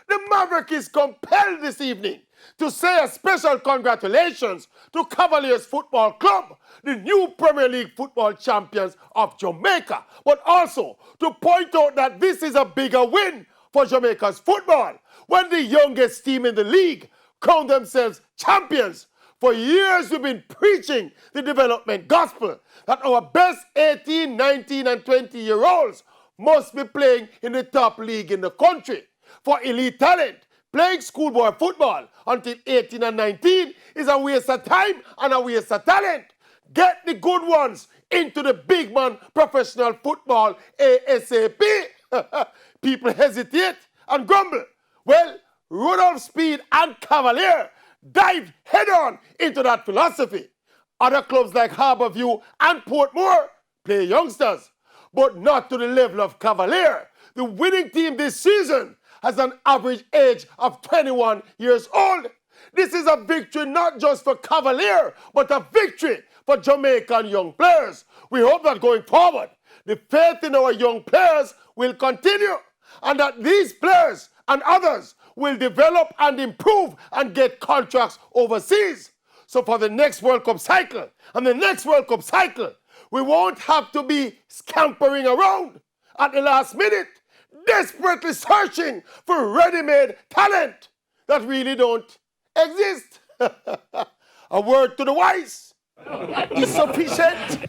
The Maverick is compelled this evening to say a special congratulations to Cavaliers Football Club, the new Premier League football champions of Jamaica, but also to point out that this is a bigger win for Jamaica's football when the youngest team in the league crown themselves champions. For years we've been preaching the development gospel that our best 18, 19 and 20-year-olds must be playing in the top league in the country. For elite talent, playing schoolboy football until 18 and 19 is a waste of time and a waste of talent. Get the good ones into the big man professional football ASAP. People hesitate and grumble. Well, Rudolph Speed and Cavalier dived head-on into that philosophy. Other clubs like Harborview and Portmore play youngsters, but not to the level of Cavalier. The winning team this season has an average age of 21 years old. This is a victory not just for Cavalier, but a victory for Jamaican young players. We hope that going forward, the faith in our young players will continue, and that these players and others will develop and improve and get contracts overseas. So for the next World Cup cycle and the next World Cup cycle, we won't have to be scampering around at the last minute, desperately searching for ready-made talent that really don't exist. A word to the wise is sufficient.